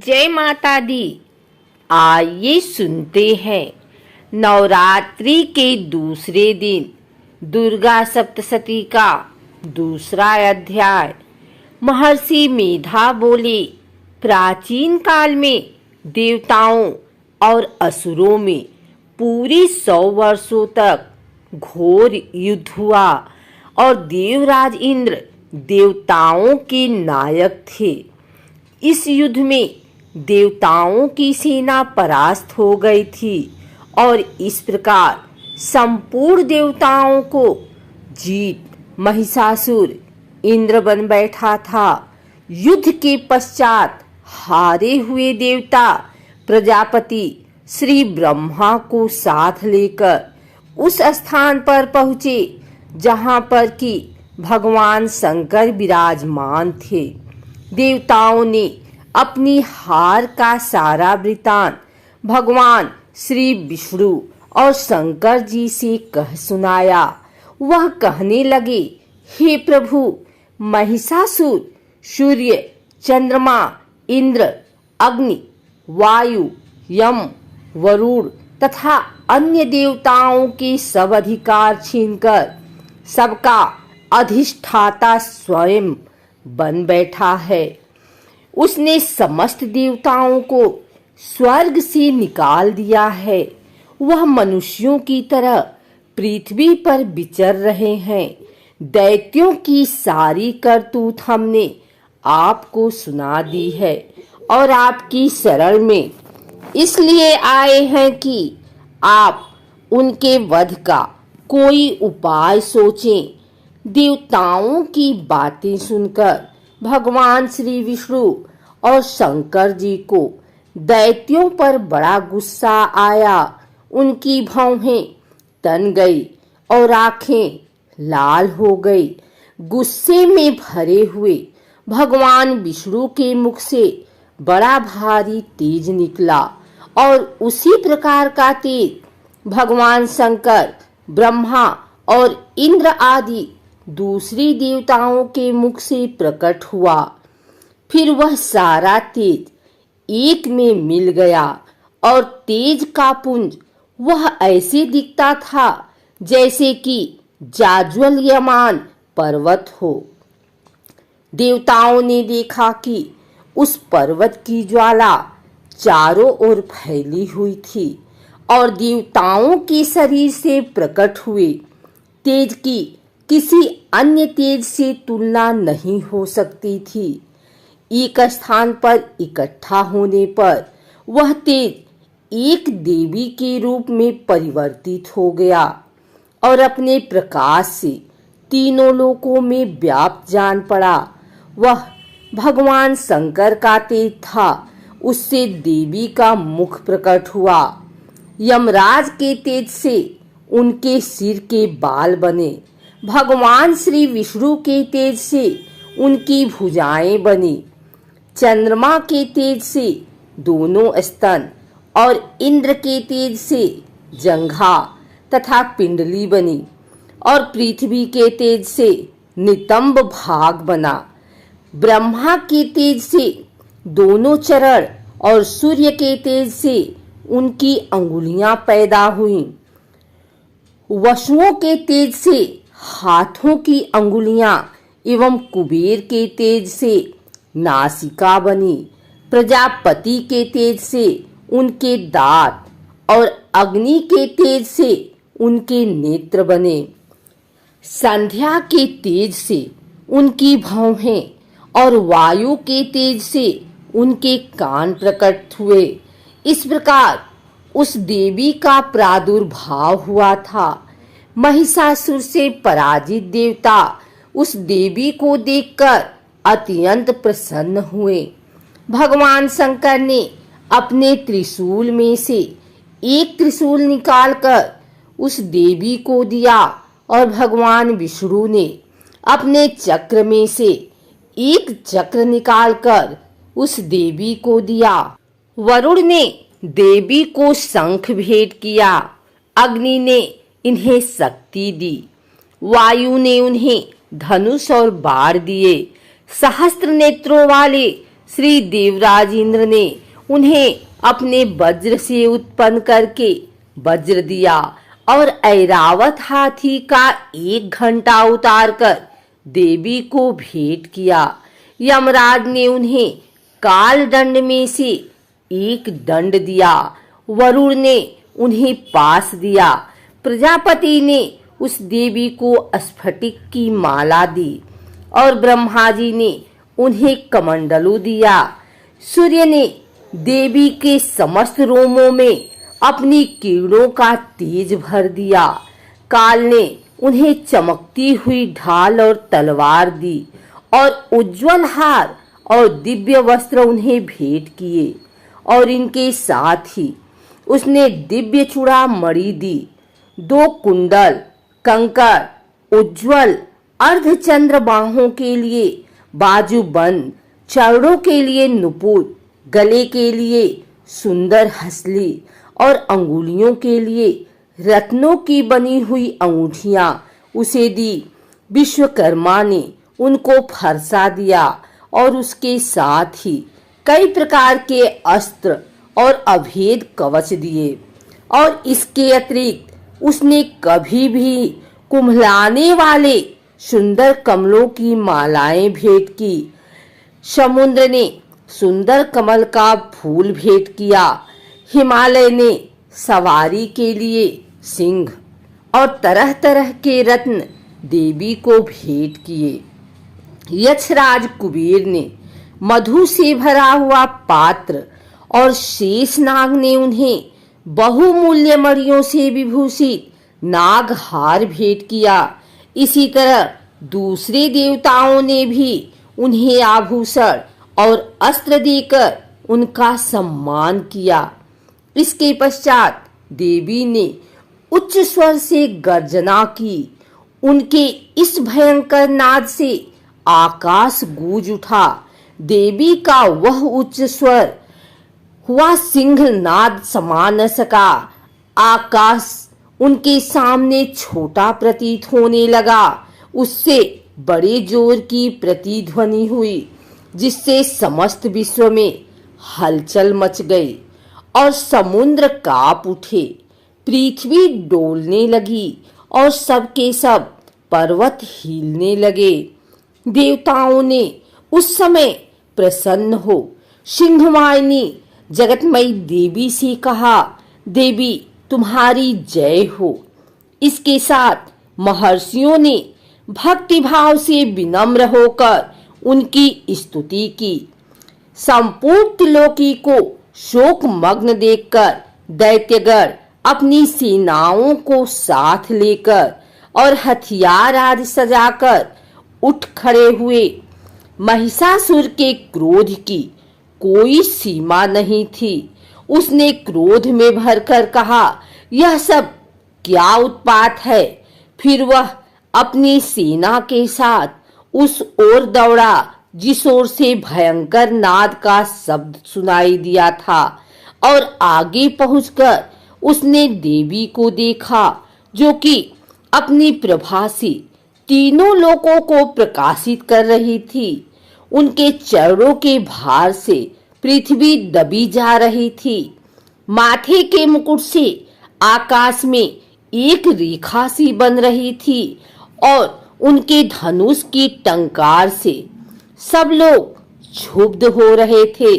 जय माता दी। आइए सुनते हैं नवरात्रि के दूसरे दिन दुर्गा सप्तशती का दूसरा अध्याय। महर्षि मेधा बोले, प्राचीन काल में देवताओं और असुरों में पूरे 100 वर्षों तक घोर युद्ध हुआ और देवराज इंद्र देवताओं के नायक थे। इस युद्ध में देवताओं की सेना परास्त हो गई थी और इस प्रकार संपूर्ण देवताओं को जीत महिषासुर इंद्र बन बैठा था। युद्ध के पश्चात हारे हुए देवता प्रजापति श्री ब्रह्मा को साथ लेकर उस स्थान पर पहुँचे जहाँ पर कि भगवान शंकर विराजमान थे। देवताओं ने अपनी हार का सारा वृतांत भगवान श्री विष्णु और शंकर जी से कह सुनाया। वह कहने लगे, हे प्रभु, महिषासुर सूर्य, चंद्रमा, इंद्र, अग्नि, वायु, यम, वरुण तथा अन्य देवताओं के सब अधिकार छीनकर सबका अधिष्ठाता स्वयं बन बैठा है। उसने समस्त देवताओं को स्वर्ग से निकाल दिया है। वह मनुष्यों की तरह पृथ्वी पर विचर रहे हैं। दैत्यों की सारी करतूत हमने आपको सुना दी है और आपकी शरण में इसलिए आए हैं कि आप उनके वध का कोई उपाय सोचें। देवताओं की बातें सुनकर भगवान श्री विष्णु और शंकर जी को दैत्यों पर बड़ा गुस्सा आया। उनकी भौहें तन गई और आंखें लाल हो गई। गुस्से में भरे हुए भगवान विष्णु के मुख से बड़ा भारी तेज निकला और उसी प्रकार का तेज भगवान शंकर, ब्रह्मा और इंद्र आदि दूसरी देवताओं के मुख से प्रकट हुआ। फिर वह सारा तेज एक में मिल गया और तेज का पुंज वह ऐसे दिखता था जैसे कि जाज्वल्यमान पर्वत हो। देवताओं ने देखा कि उस पर्वत की ज्वाला चारों ओर फैली हुई थी और देवताओं के शरीर से प्रकट हुए तेज की किसी अन्य तेज से तुलना नहीं हो सकती थी। एक स्थान पर इकट्ठा होने पर वह तेज एक देवी के रूप में परिवर्तित हो गया और अपने प्रकाश से तीनों लोकों में व्याप्त जान पड़ा। वह भगवान शंकर का तेज था। उससे देवी का मुख प्रकट हुआ। यमराज के तेज से उनके सिर के बाल बने। भगवान श्री विष्णु के तेज से उनकी भुजाएं बनी। चंद्रमा के तेज से दोनों स्तन और इंद्र के तेज से जंघा तथा पिंडली बनी और पृथ्वी के तेज से नितंब भाग बना। ब्रह्मा के तेज से दोनों चरण और सूर्य के तेज से उनकी अंगुलियां पैदा हुईं। वसुओं के तेज से हाथों की अंगुलियां एवं कुबेर के तेज से नासिका बनी। प्रजापति के तेज से उनके दांत और अग्नि के तेज से उनके नेत्र बने। संध्या के तेज से उनकी भौहें और वायु के तेज से उनके कान प्रकट हुए। इस प्रकार उस देवी का प्रादुर्भाव हुआ था। महिषासुर से पराजित देवता उस देवी को देखकर अत्यंत प्रसन्न हुए। भगवान शंकर ने अपने त्रिशूल में से एक त्रिशूल निकालकर उस देवी को दिया और भगवान विष्णु ने अपने चक्र में से एक चक्र निकालकर उस देवी को दिया। वरुण ने देवी को शंख भेंट किया। अग्नि ने इन्हें शक्ति दी। वायु ने उन्हें धनुष और बाण दिए। सहस्त्र नेत्रों वाले श्री देवराज इंद्र ने उन्हें अपने वज्र से उत्पन्न करके वज्र दिया और ऐरावत हाथी का 1 घंटा उतारकर देवी को भेंट किया। यमराज ने उन्हें काल दंड में से 1 दंड दिया। वरुण ने उन्हें पास दिया। प्रजापति ने उस देवी को स्फटिक की माला दी और ब्रह्मा जी ने उन्हें कमंडलू दिया। सूर्य ने देवी के समस्त रोमों में अपनी किरणों का तेज भर दिया। काल ने उन्हें चमकती हुई ढाल और तलवार दी और उज्जवल हार और दिव्य वस्त्र उन्हें भेंट किए और इनके साथ ही उसने दिव्य चूड़ामणि दी, 2 कुंडल, कंकड़, उज्जवल अर्धचंद्र बाहों के लिए बाजूबंद, चरणों के लिए नुपुर, गले के लिए सुंदर हसली और अंगुलियों के लिए रत्नों की बनी हुई अंगूठियां उसे दी। विश्वकर्मा ने उनको फरसा दिया और उसके साथ ही कई प्रकार के अस्त्र और अभेद कवच दिए और इसके अतिरिक्त उसने कभी भी कुम्हलाने वाले सुंदर कमलों की मालाएं भेंट की। समुद्र ने सुंदर कमल का फूल भेंट किया। हिमालय ने सवारी के लिए सिंह और तरह तरह के रत्न देवी को भेंट किए। यक्षराज कुबेर ने मधु से भरा हुआ पात्र और शेषनाग ने उन्हें बहुमूल्य मणियों से विभूषित नागहार भेंट किया। इसी तरह दूसरे देवताओं ने भी उन्हें आभूषण और अस्त्र देकर उनका सम्मान किया। इसके पश्चात देवी ने उच्च स्वर से गर्जना की। उनके इस भयंकर नाद से आकाश गूंज उठा। देवी का वह उच्च स्वर हुआ सिंहनाद समा न सका। आकाश उनके सामने छोटा प्रतीत होने लगा। उससे बड़े जोर की प्रतिध्वनि हुई जिससे समस्त विश्व में हलचल मच गई और समुद्र कांप उठे। पृथ्वी डोलने लगी और सब के सब पर्वत हिलने लगे। देवताओं ने उस समय प्रसन्न हो सिंहवाहिनी जगतमयी देवी से कहा, देवी तुम्हारी जय हो। इसके साथ महर्षियों ने भक्तिभाव से विनम्र होकर उनकी स्तुति की। संपूर्ण त्रिलोकी को शोक मग्न देखकर दैत्यगण अपनी सेनाओं को साथ लेकर और हथियार आदि सजाकर उठ खड़े हुए। महिषासुर के क्रोध की कोई सीमा नहीं थी। उसने क्रोध में भरकर कहा, यह सब क्या उत्पात है। फिर वह अपनी सेना के साथ उस ओर दौड़ा जिस ओर से भयंकर नाद का शब्द सुनाई दिया था और आगे पहुंचकर उसने देवी को देखा जो कि अपनी प्रभा से तीनों लोकों को प्रकाशित कर रही थी। उनके चरणों के भार से पृथ्वी दबी जा रही थी। माथे के मुकुट से आकाश में एक रेखा सी बन रही थी और उनके धनुष की टंकार से सब लोग क्षुब्ध हो रहे थे।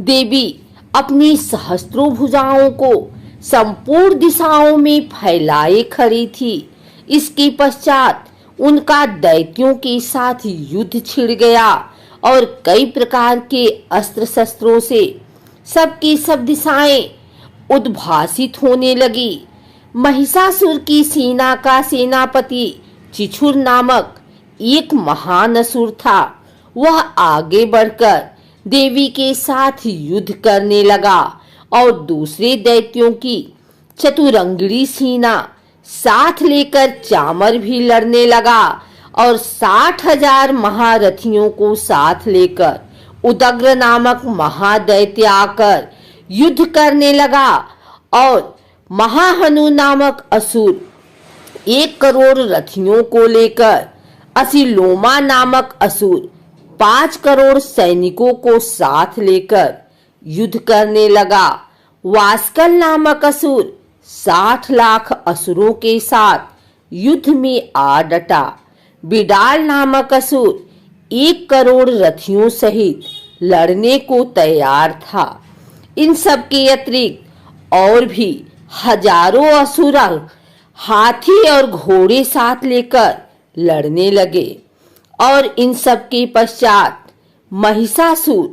देवी अपनी सहस्त्रों भुजाओं को संपूर्ण दिशाओं में फैलाए खड़ी थी। इसके पश्चात उनका दैत्यों के साथ युद्ध छिड़ गया और कई प्रकार के अस्त्र शस्त्रों से सबकी सब दिशाएं उद्भासित होने लगी। महिषासुर की सेना का सेनापति चिछुर नामक एक महान असुर था। वह आगे बढ़कर देवी के साथ युद्ध करने लगा और दूसरे दैत्यों की चतुरंगिणी सेना साथ लेकर चामर भी लड़ने लगा और 60,000 महारथियों को साथ लेकर उदग्र नामक महादैत्य आकर युद्ध करने लगा और महाहनु नामक असुर 1 करोड़ रथियों को लेकर, असिलोमा नामक असुर 5 करोड़ सैनिकों को साथ लेकर युद्ध करने लगा। वास्कल नामक असुर 60 लाख असुरों के साथ युद्ध में आ डटा। बिडाल नामक असुर 1 करोड़ रथियों सहित लड़ने को तैयार था। इन सब के अतिरिक्त और भी हजारों असुर हाथी और घोड़े साथ लेकर लड़ने लगे। और इन सब के पश्चात महिषासुर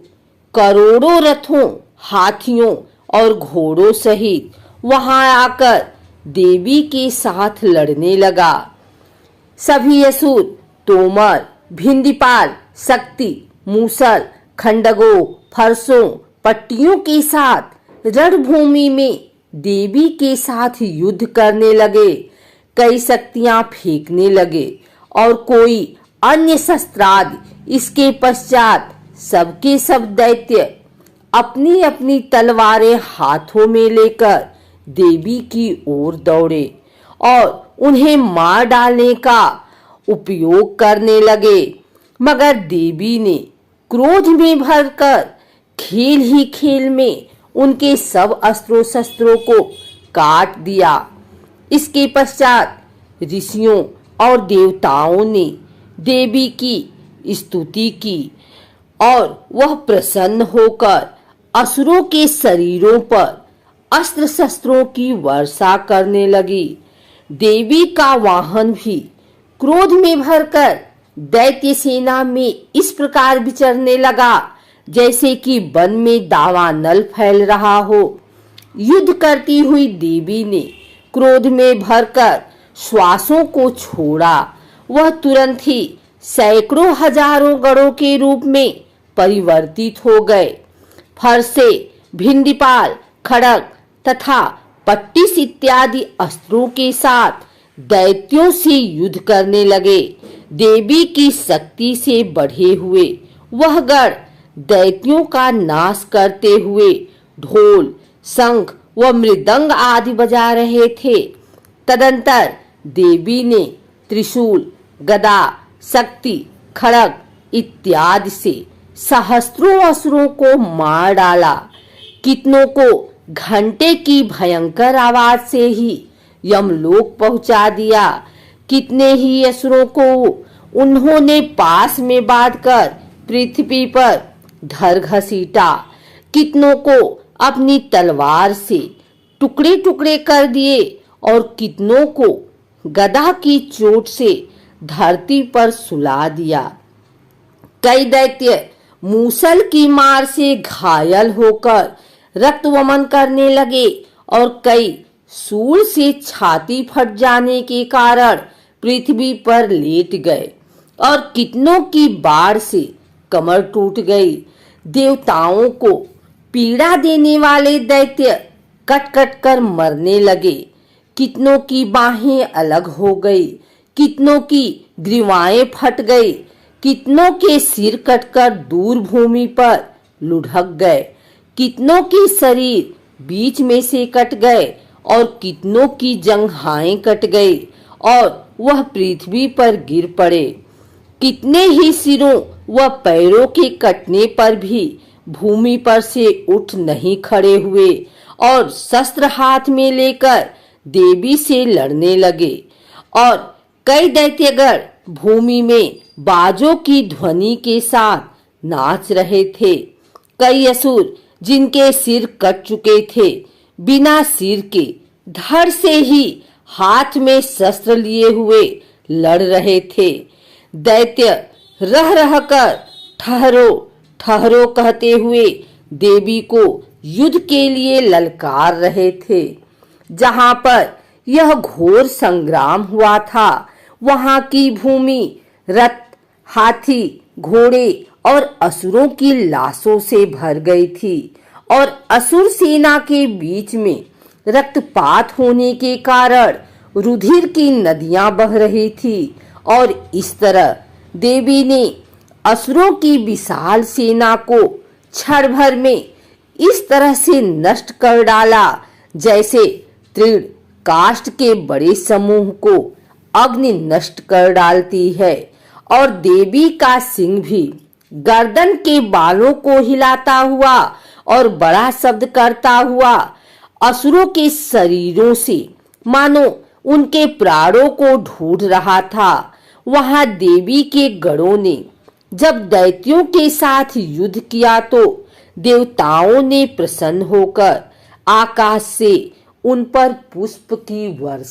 करोड़ों रथों, हाथियों और घोड़ों सहित वहां आकर देवी के साथ लड़ने लगा। सभी असुर तोमर, भिंदीपाल, शक्ति, मूसल, खंडगों, फरसों, पट्टियों के साथ रणभूमि में देवी के साथ युद्ध करने लगे। कई शक्तियां फेंकने लगे और कोई अन्य शस्त्रादि। इसके पश्चात सबके सब दैत्य अपनी अपनी तलवारें हाथों में लेकर देवी की ओर दौड़े और उन्हें मार डालने का उपयोग करने लगे। मगर देवी ने क्रोध में भरकर खेल ही खेल में उनके सब अस्त्रों शस्त्रों को काट दिया। इसके पश्चात ऋषियों और देवताओं ने देवी की स्तुति की और वह प्रसन्न होकर असुरों के शरीरों पर अस्त्र शस्त्रों की वर्षा करने लगी। देवी का वाहन भी क्रोध में भरकर दैत्य सेना में इस प्रकार विचरने लगा जैसे कि वन में दावानल फैल रहा हो। युद्ध करती हुई देवी ने क्रोध में भरकर श्वासों को छोड़ा। वह तुरंत ही सैकड़ों हजारों गणों के रूप में परिवर्तित हो गए। फरसे, भिंडीपाल, खड़ग तथा पट्टिस इत्यादि अस्त्रों के साथ दैत्यों से युद्ध करने लगे। देवी की शक्ति से बढ़े हुए वह गण दैत्यों का नाश करते हुए ढोल, शंख व मृदंग आदि बजा रहे थे। तदंतर देवी ने त्रिशूल, गदा, शक्ति, खड़ग इत्यादि से सहस्त्रों असुरों को मार डाला। कितनों को घंटे की भयंकर आवाज से ही यमलोक पहुंचा दिया। कितने ही असुरों को उन्होंने पास में बांधकर पृथ्वी पर धर घसीटा। कितनों को अपनी तलवार से टुकड़े टुकड़े कर दिए और कितनों को गदा की चोट से धरती पर सुला दिया। कई दैत्य मूसल की मार से घायल होकर रक्त वमन करने लगे और कई सूल से छाती फट जाने के कारण पृथ्वी पर लेट गए और कितनों की बाढ़ से कमर टूट गई। देवताओं को पीड़ा देने वाले दैत्य कट कट कर मरने लगे। कितनों की बाहें अलग हो गई, कितनों की ग्रीवाएं फट गई, कितनों के सिर कटकर दूर भूमि पर लुढ़क गए, कितनों के शरीर बीच में से कट गए और कितनों की जंघाएं कट गई और वह पृथ्वी पर गिर पड़े। कितने ही सिरों व पैरों के कटने पर भी भूमि पर से उठ नहीं खड़े हुए और शस्त्र हाथ में लेकर देवी से लड़ने लगे। और कई दैत्यगण भूमि में बाजों की ध्वनि के साथ नाच रहे थे। कई असुर जिनके सिर कट चुके थे बिना सिर के धड़ से ही हाथ में शस्त्र लिए हुए लड़ रहे थे। दैत्य रह रहकर ठहरो ठहरो कहते हुए देवी को युद्ध के लिए ललकार रहे थे। जहां पर यह घोर संग्राम हुआ था वहां की भूमि रथ, हाथी, घोड़े और असुरों की लाशों से भर गई थी और असुर सेना के बीच में रक्तपात होने के कारण रुधिर की नदियां बह रही थी। और इस तरह देवी ने असुरों की विशाल सेना को क्षण भर में इस तरह से नष्ट कर डाला जैसे तृण काष्ठ के बड़े समूह को अग्नि नष्ट कर डालती है। और देवी का सिंह भी गर्दन के बालों को हिलाता हुआ और बड़ा शब्द करता हुआ असुरों के शरीरों से मानो उनके प्राणों को ढूंढ रहा था। वहां देवी के गणों ने जब दैत्यों के साथ युद्ध किया तो देवताओं ने प्रसन्न होकर आकाश से उन पर पुष्प की वर्षा